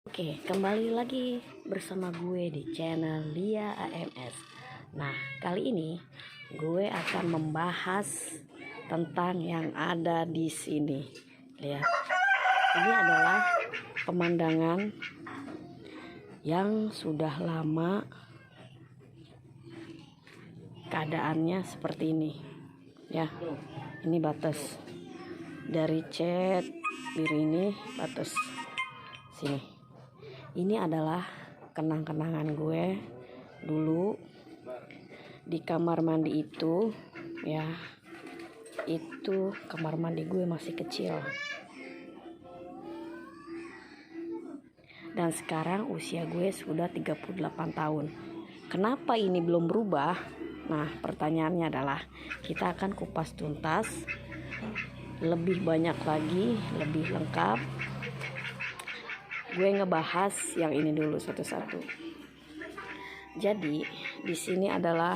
Oke, kembali lagi bersama gue di channel Lia AMS. Nah, kali ini gue akan membahas tentang yang ada di sini. Lihat, ini adalah pemandangan yang sudah lama keadaannya seperti ini. Ya, ini batas dari cat biru ini, batas sini. Ini adalah kenang-kenangan gue dulu di kamar mandi itu, ya. Itu kamar mandi gue masih kecil. Dan sekarang usia gue sudah 38 tahun. Kenapa ini belum berubah? Nah, pertanyaannya adalah kita akan kupas tuntas lebih banyak lagi, lebih lengkap. Gue ngebahas yang ini dulu satu-satu. Jadi di sini adalah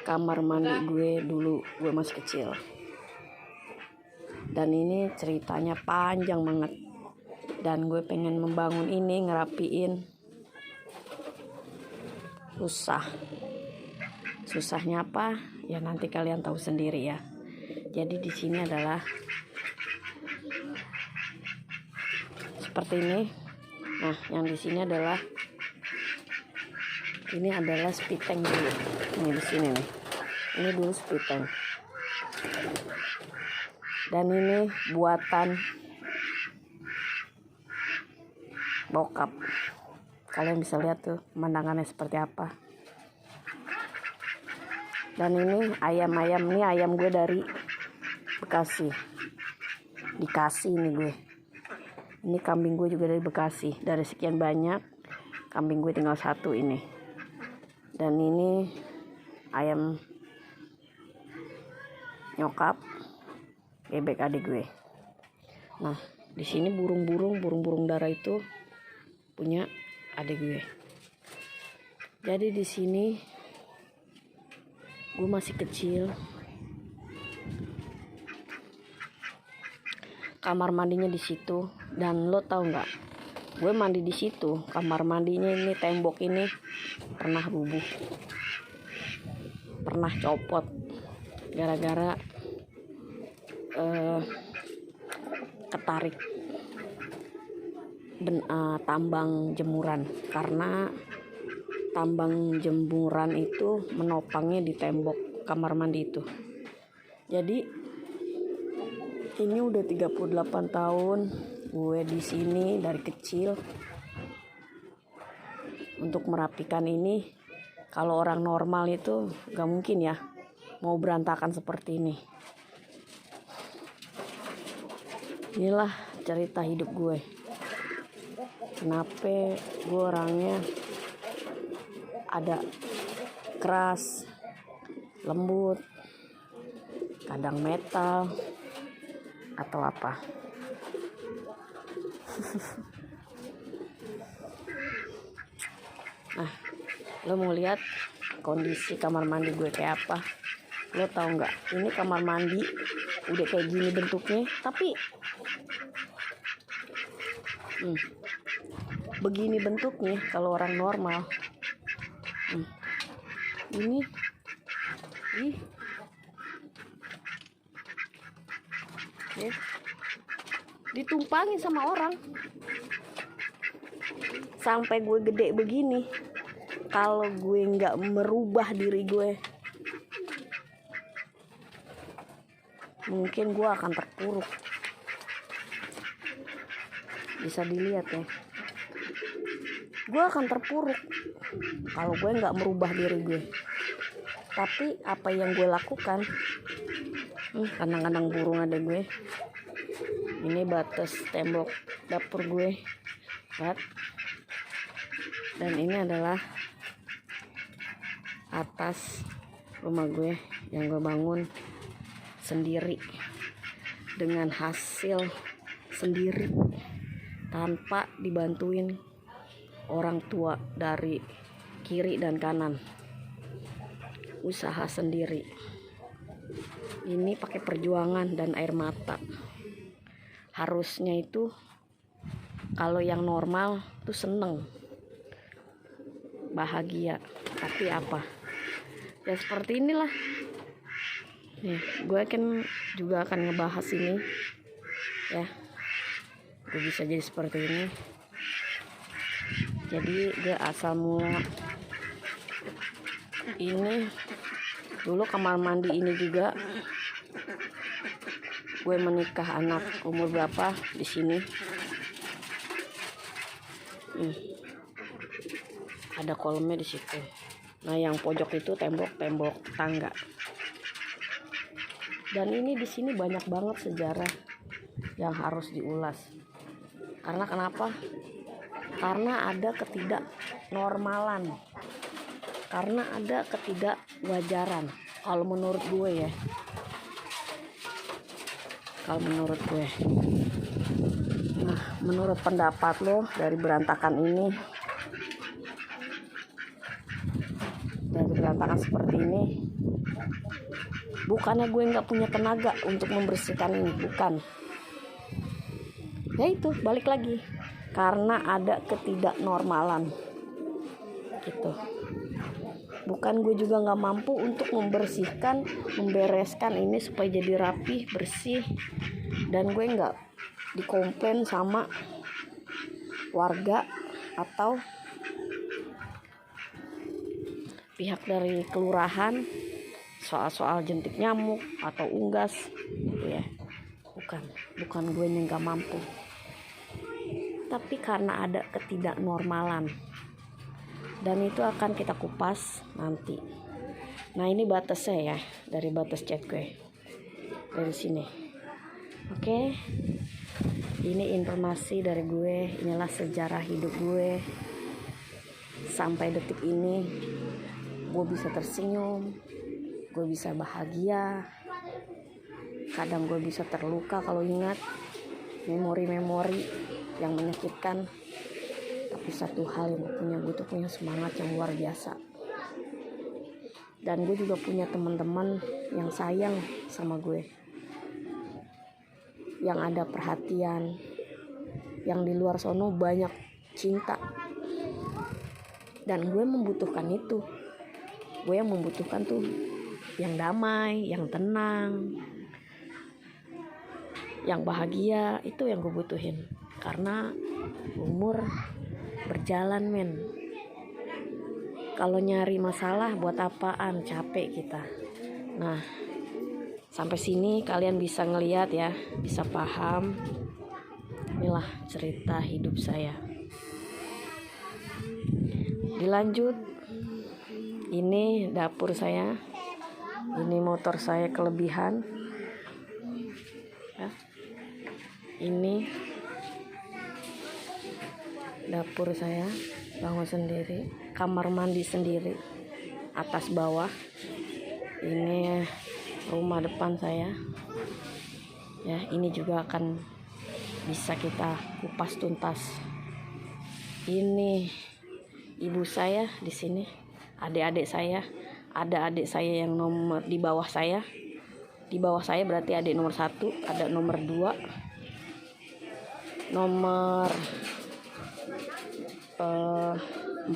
kamar mandi gue dulu, gue masih kecil. Dan ini ceritanya panjang banget. Dan gue pengen membangun ini, ngerapiin. Susahnya apa? Ya nanti kalian tahu sendiri ya. Jadi di sini adalah seperti ini. Nah, yang di sini adalah speed tank dulu. Ini di sini nih. Ini dulu speed tank. Dan ini buatan bokap. Kalian bisa lihat tuh pemandangannya seperti apa. Dan ini ayam-ayam, ini ayam gue dari Bekasi. Dikasih ini gue. Ini kambing gue juga dari Bekasi. Dari sekian banyak, kambing gue tinggal satu ini. Dan ini ayam nyokap, bebek adik gue. Nah, di sini burung dara itu punya adik gue. Jadi di sini gue masih kecil. Kamar mandinya di situ. Dan lo tau nggak? Gue mandi di situ. Kamar mandinya ini, tembok ini pernah rubuh, pernah copot gara-gara ketarik tambang jemuran. Karena tambang jemuran itu menopangnya di tembok kamar mandi itu. Jadi ini udah 38 tahun gue di sini dari kecil. Untuk merapikan ini, kalau orang normal itu gak mungkin ya mau berantakan seperti ini. Inilah cerita hidup gue. Kenapa gue orangnya ada keras, lembut, kadang metal, atau apa. Nah, lo mau lihat kondisi kamar mandi gue kayak apa? Lo tahu nggak? Ini kamar mandi udah kayak gini bentuknya, tapi begini bentuknya kalau orang normal. Ini ya, ditumpangi sama orang sampai gue gede begini. Kalau gue nggak merubah diri gue, mungkin gue akan terpuruk. Bisa dilihat ya, gue akan terpuruk kalau gue nggak merubah diri gue. Tapi apa yang gue lakukan, kadang-kadang burung ada gue. Ini batas tembok dapur gue, lihat. Dan ini adalah atas rumah gue yang gue bangun sendiri dengan hasil sendiri tanpa dibantuin orang tua dari kiri dan kanan. Usaha sendiri. Ini pakai perjuangan dan air mata. harusnya itu kalau yang normal tuh seneng, bahagia, tapi apa ya seperti inilah. Nih gue kan juga akan ngebahas ini ya, gue bisa jadi seperti ini. Jadi gue asal mula ini dulu kamar mandi ini juga gue menikah anak umur berapa di sini. Ada kolamnya di situ. Nah yang pojok itu tembok tangga. Dan ini di sini banyak banget sejarah yang harus diulas. Karena kenapa? Karena ada ketidaknormalan. Karena ada ketidakwajaran. Kalau menurut gue ya. Kalau menurut gue. Nah, menurut pendapat lo dari berantakan ini, dari berantakan seperti ini, bukannya gue nggak punya tenaga untuk membersihkan ini, bukan. Ya itu, balik lagi. Karena ada ketidaknormalan. Gitu. Bukan gue juga nggak mampu untuk membersihkan, membereskan ini supaya jadi rapih, bersih, dan gue nggak dikomplain sama warga atau pihak dari kelurahan soal jentik nyamuk atau unggas, gitu ya. Bukan gue yang nggak mampu, tapi karena ada ketidaknormalan. Dan itu akan kita kupas nanti. Nah ini batasnya ya, dari batas chat gue dari sini. Oke, ini informasi dari gue. Inilah sejarah hidup gue sampai detik ini. Gue bisa tersenyum, gue bisa bahagia, kadang gue bisa terluka kalau ingat memori-memori yang menyakitkan. Tapi satu hal yang gue punya semangat yang luar biasa. Dan gue juga punya teman-teman yang sayang sama gue, yang ada perhatian, yang di luar sono banyak cinta. Dan gue membutuhkan itu. Gue yang membutuhkan tuh yang damai, yang tenang, yang bahagia. Itu yang gue butuhin. Karena umur berjalan men. Kalau nyari masalah buat apaan, capek kita. Nah sampai sini kalian bisa ngeliat ya, bisa paham. Inilah cerita hidup saya. Dilanjut, ini dapur saya, ini motor saya kelebihan ya. Ini dapur saya, bangun sendiri, kamar mandi sendiri, atas bawah. Ini rumah depan saya ya. Ini juga akan bisa kita kupas tuntas. Ini ibu saya di sini, adik-adik saya, ada adik saya yang nomor di bawah saya. Di bawah saya berarti adik nomor 1, ada nomor 2, nomor 4,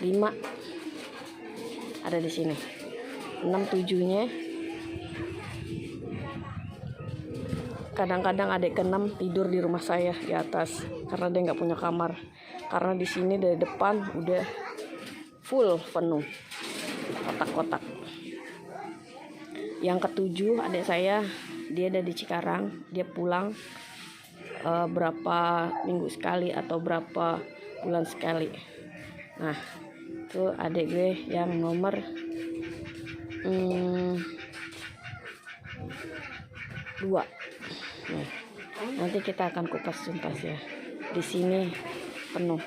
5 ada di sini. 6, 7-nya. Kadang-kadang adik ke-6 tidur di rumah saya di atas karena dia nggak punya kamar. Karena di sini dari depan udah full penuh kotak-kotak. Yang ke-7 adik saya, dia ada di Cikarang. Dia pulang berapa minggu sekali atau berapa bulan sekali. Nah itu adik gue yang nomor 2. Nah, nanti kita akan kupas tuntas ya. Di sini penuh.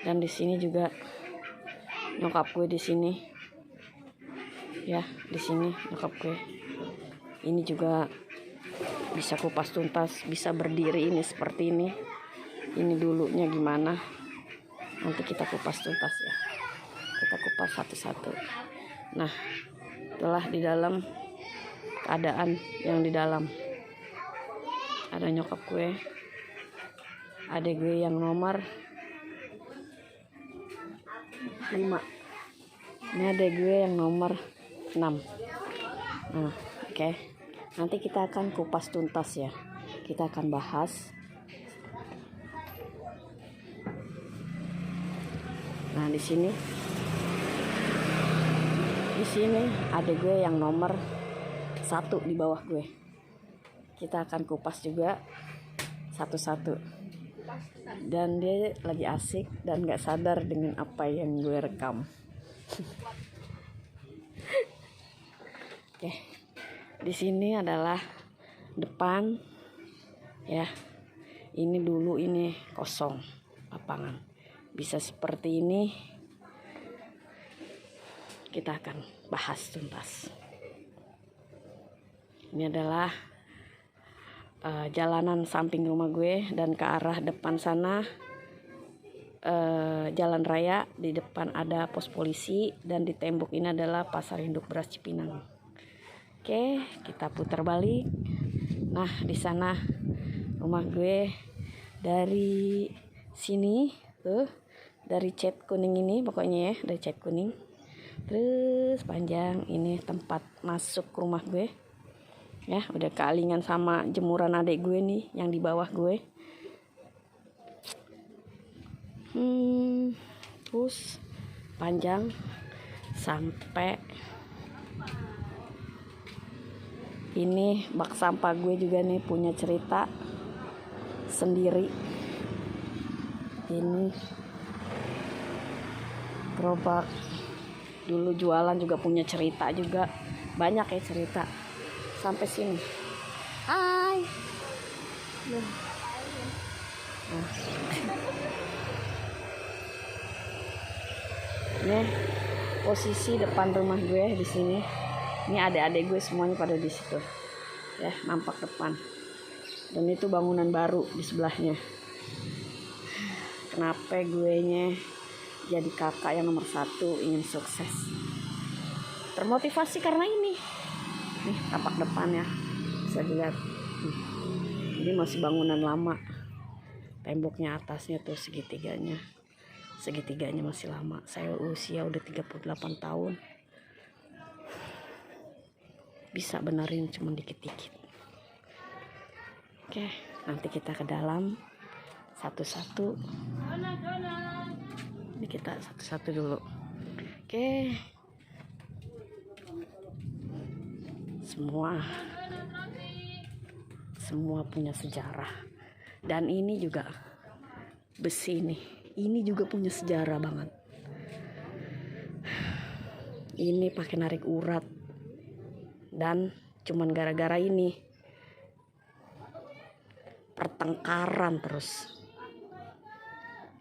Dan di sini juga nyokap gue di sini. Ya, di sini nyokap gue. Ini juga bisa kupas tuntas, bisa berdiri ini seperti ini. Ini dulunya gimana? Nanti kita kupas tuntas ya. Kita kupas satu-satu. Nah, telah di dalam keadaan yang di dalam. Ada nyokap gue, adek gue yang nomor 5, ini adek gue yang nomor 6. Nah, oke. Nanti kita akan kupas tuntas ya. Kita akan bahas. Nah, di sini adek gue yang nomor 1 di bawah gue. Kita akan kupas juga satu-satu. Dan dia lagi asik dan gak sadar dengan apa yang gue rekam. Oke. Di sini adalah depan ya. Ini dulu ini kosong lapangan. Bisa seperti ini. Kita akan bahas tuntas. Ini adalah jalanan samping rumah gue, dan ke arah depan sana jalan raya. Di depan ada pos polisi, dan di tembok ini adalah pasar induk beras Cipinang. Oke, kita putar balik. Nah, di sana rumah gue. Dari sini tuh, dari cat kuning ini pokoknya ya, dari cat kuning terus panjang, ini tempat masuk rumah gue ya. Udah kealingan sama jemuran adik gue nih yang di bawah gue. Terus panjang sampai ini bak sampah gue juga nih punya cerita sendiri. Ini gerobak dulu jualan juga punya cerita juga, banyak ya cerita sampai sini. Hai. Nah. Ini posisi depan rumah gue di sini. Ini adik-adik gue semuanya pada di situ. Ya, nampak depan. Dan itu bangunan baru di sebelahnya. Kenapa gue nya jadi kakak yang nomor 1, ingin sukses. Termotivasi karena ini. Nih, tapak depannya bisa dilihat. Ini masih bangunan lama. Temboknya atasnya tuh segitiganya masih lama. Saya usia udah 38 tahun. Bisa benerin cuma dikit-dikit. Oke, nanti kita ke dalam satu-satu. Ini kita satu-satu dulu. Oke. Semua punya sejarah. Dan ini juga besi nih. Ini juga punya sejarah banget. Ini pakai narik urat. Dan cuman gara-gara ini pertengkaran terus.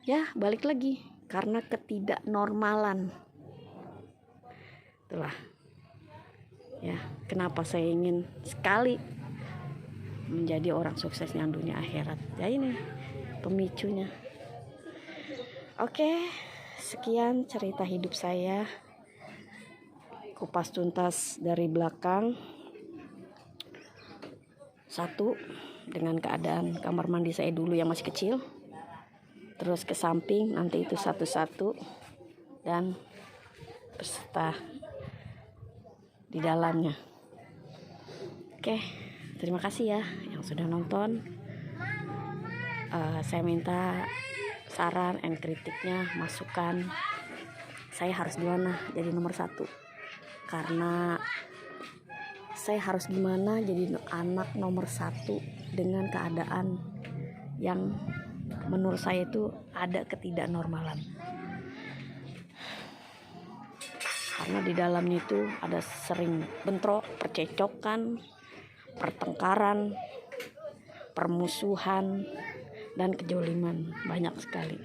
Ya, balik lagi karena ketidaknormalan. Itulah. Ya, kenapa saya ingin sekali menjadi orang sukses yang dunia akhirat. Ya, ini pemicunya. Oke, sekian cerita hidup saya. Kupas tuntas dari belakang. 1, dengan keadaan kamar mandi saya dulu yang masih kecil. Terus ke samping, nanti itu satu-satu. Dan beserta di dalamnya. Oke, terima kasih ya yang sudah nonton. Saya minta saran dan kritiknya, masukan. Saya harus gimana jadi nomor 1? Karena saya harus gimana jadi anak nomor 1 dengan keadaan yang menurut saya itu ada ketidaknormalan. Karena di dalamnya itu ada sering bentrok, percecokan, pertengkaran, permusuhan, dan kejoliman, banyak sekali.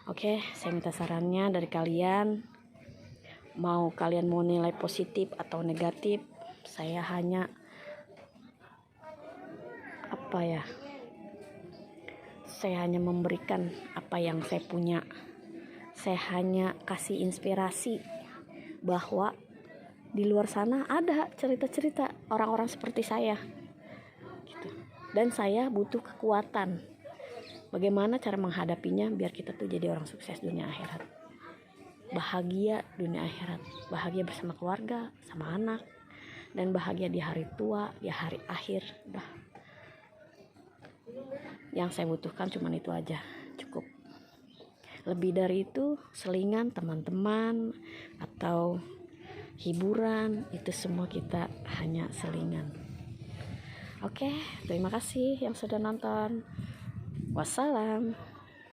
Oke, saya minta sarannya dari kalian. Mau kalian mau nilai positif atau negatif, saya hanya saya hanya memberikan apa yang saya punya. Saya hanya kasih inspirasi bahwa di luar sana ada cerita-cerita orang-orang seperti saya gitu. Dan saya butuh kekuatan bagaimana cara menghadapinya biar kita tuh jadi orang sukses dunia akhirat, bahagia dunia akhirat, bahagia bersama keluarga, sama anak, dan bahagia di hari tua, di hari akhir. Udah, yang saya butuhkan cuma itu aja, cukup. Lebih dari itu, selingan teman-teman atau hiburan, itu semua kita hanya selingan. Oke, terima kasih yang sudah nonton. Wassalam.